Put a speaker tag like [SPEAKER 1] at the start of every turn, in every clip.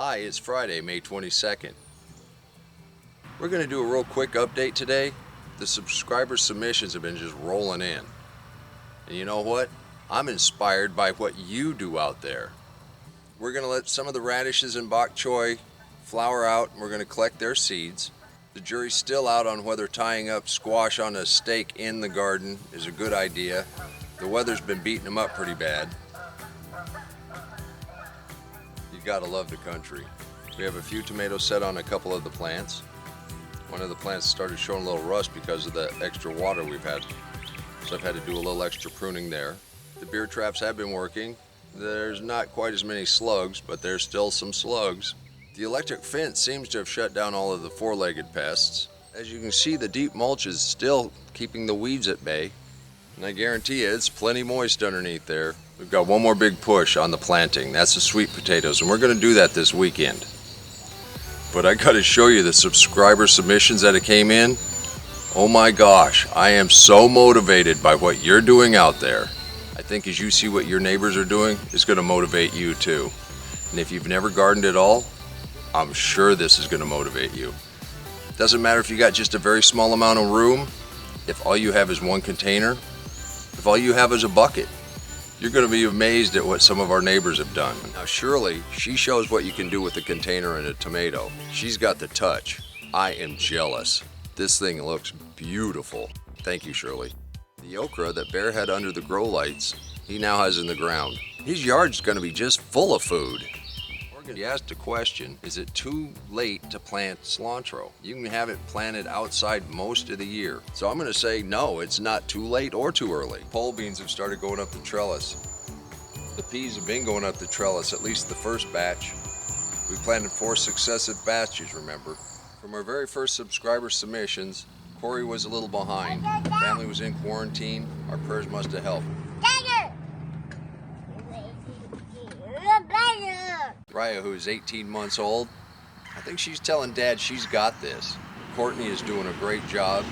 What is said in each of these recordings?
[SPEAKER 1] Hi, it's Friday, May 22nd. We're going to do a real quick update today. The subscriber submissions have been just rolling in. And you know what? I'm inspired by what you do out there. We're going to let some of the radishes and bok choy flower out, and we're going to collect their seeds. The jury's still out on whether tying up squash on a stake in the garden is a good idea. The weather's been beating them up pretty bad. You gotta love the country. We have a few tomatoes set on a couple of the plants. One of the plants started showing a little rust because of the extra water we've had. So I've had to do a little extra pruning there. The beer traps have been working. There's not quite as many slugs, but there's still some slugs. The electric fence seems to have shut down all of the four-legged pests. As you can see, the deep mulch is still keeping the weeds at bay. And I guarantee you, it's plenty moist underneath there. We've got one more big push on the planting. That's the sweet potatoes, and we're going to do that this weekend. But I got to show you the subscriber submissions that came in. Oh my gosh, I am so motivated by what you're doing out there. I think as you see what your neighbors are doing, it's going to motivate you too. And if you've never gardened at all, I'm sure this is going to motivate you. Doesn't matter if you got just a very small amount of room, if all you have is one container, if all you have is a bucket. You're going to be amazed at what some of our neighbors have done. Now Shirley, she shows what you can do with a container and a tomato. She's got the touch. I am jealous. This thing looks beautiful. Thank you, Shirley. The okra that Bear had under the grow lights, he now has in the ground. His yard's going to be just full of food. You asked a question, is it too late to plant cilantro? You can have it planted outside most of the year. So I'm going to say no, it's not too late or too early. Pole beans have started going up the trellis. The peas have been going up the trellis, at least the first batch. We planted 4 successive batches, remember. From our very first subscriber submissions, Corey was a little behind. Family was in quarantine. Our prayers must have helped. Raya, who is 18 months old, I think she's telling Dad she's got this. Courtney is doing a great job.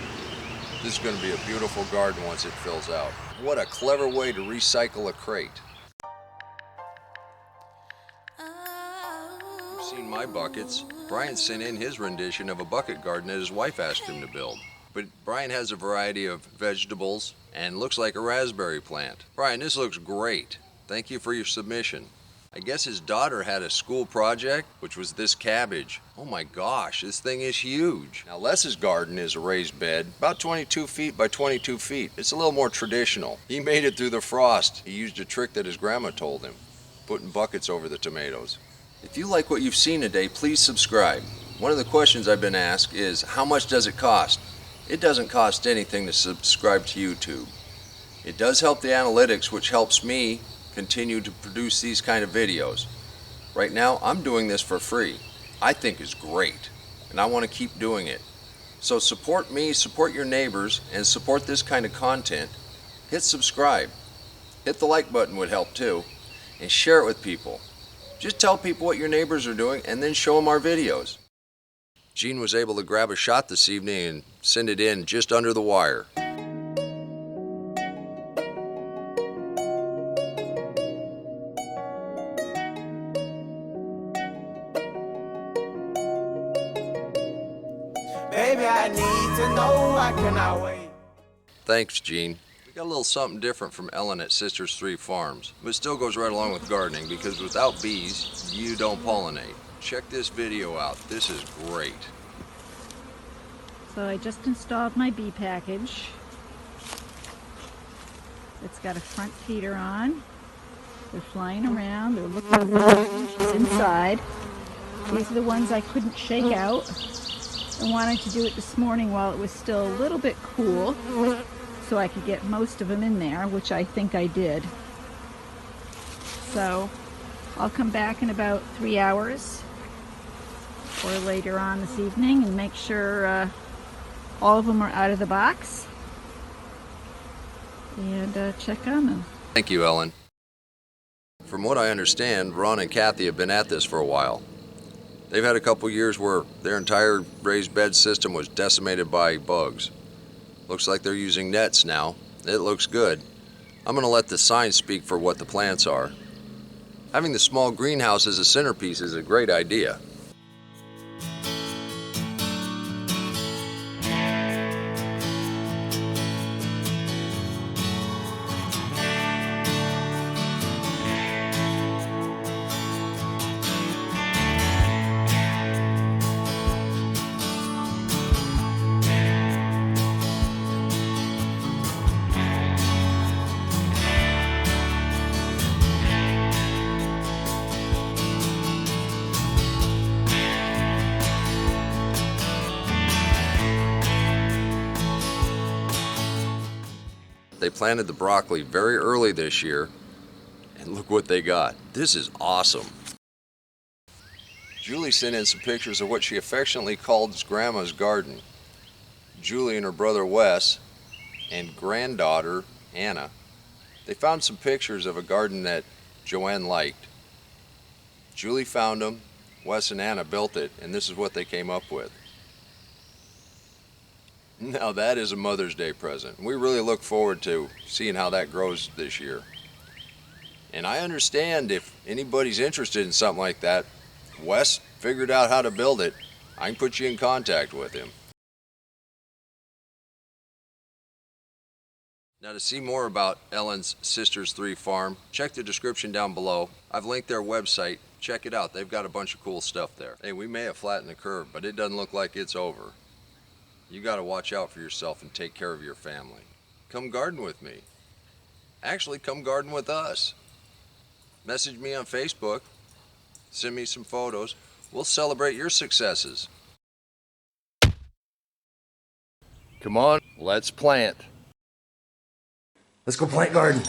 [SPEAKER 1] This is going to be a beautiful garden once it fills out. What a clever way to recycle a crate. You've seen my buckets. Brian sent in his rendition of a bucket garden that his wife asked him to build. But Brian has a variety of vegetables and looks like a raspberry plant. Brian, this looks great. Thank you for your submission. I guess his daughter had a school project, which was this cabbage. Oh my gosh, this thing is huge. Now Les's garden is a raised bed, about 22 feet by 22 feet. It's a little more traditional. He made it through the frost. He used a trick that his grandma told him, putting buckets over the tomatoes. If you like what you've seen today, please subscribe. One of the questions I've been asked is, how much does it cost? It doesn't cost anything to subscribe to YouTube. It does help the analytics, which helps me continue to produce these kind of videos. Right now, I'm doing this for free. I think it's great, and I want to keep doing it. So support me, support your neighbors, and support this kind of content. Hit subscribe. Hit the like button would help too, and share it with people. Just tell people what your neighbors are doing, and then show them our videos. Gene was able to grab a shot this evening and send it in just under the wire.
[SPEAKER 2] Baby, I need to know, I cannot wait.
[SPEAKER 1] Thanks, Gene. We got a little something different from Ellen at Sisters 3 Farms, but it still goes right along with gardening because without bees, you don't pollinate. Check this video out. This is great.
[SPEAKER 3] So I just installed my bee package. It's got a front feeder on. They're flying around. They're looking for she's inside. These are the ones I couldn't shake out. I wanted to do it this morning while it was still a little bit cool so I could get most of them in there, which I think I did. So I'll come back in about 3 hours or later on this evening and make sure all of them are out of the box and check on them.
[SPEAKER 1] Thank you, Ellen. From what I understand, Ron and Kathy have been at this for a while. They've had a couple years where their entire raised bed system was decimated by bugs. Looks like they're using nets now. It looks good. I'm going to let the signs speak for what the plants are. Having the small greenhouse as a centerpiece is a great idea. They planted the broccoli very early this year, and look what they got. This is awesome. Julie sent in some pictures of what she affectionately calls Grandma's garden. Julie and her brother Wes and granddaughter Anna, they found some pictures of a garden that Joanne liked. Julie found them, Wes and Anna built it, and this is what they came up with. Now that is a Mother's Day present. We really look forward to seeing how that grows this year. And I understand if anybody's interested in something like that, Wes figured out how to build it. I can put you in contact with him. Now to see more about Ellen's Sisters 3 farm, check the description down below. I've linked their website. Check it out. They've got a bunch of cool stuff there. Hey, we may have flattened the curve, but it doesn't look like it's over. You got to watch out for yourself and take care of your family. Come garden with me. Actually, come garden with us. Message me on Facebook. Send me some photos. We'll celebrate your successes. Come on, let's plant.
[SPEAKER 4] Let's go plant garden.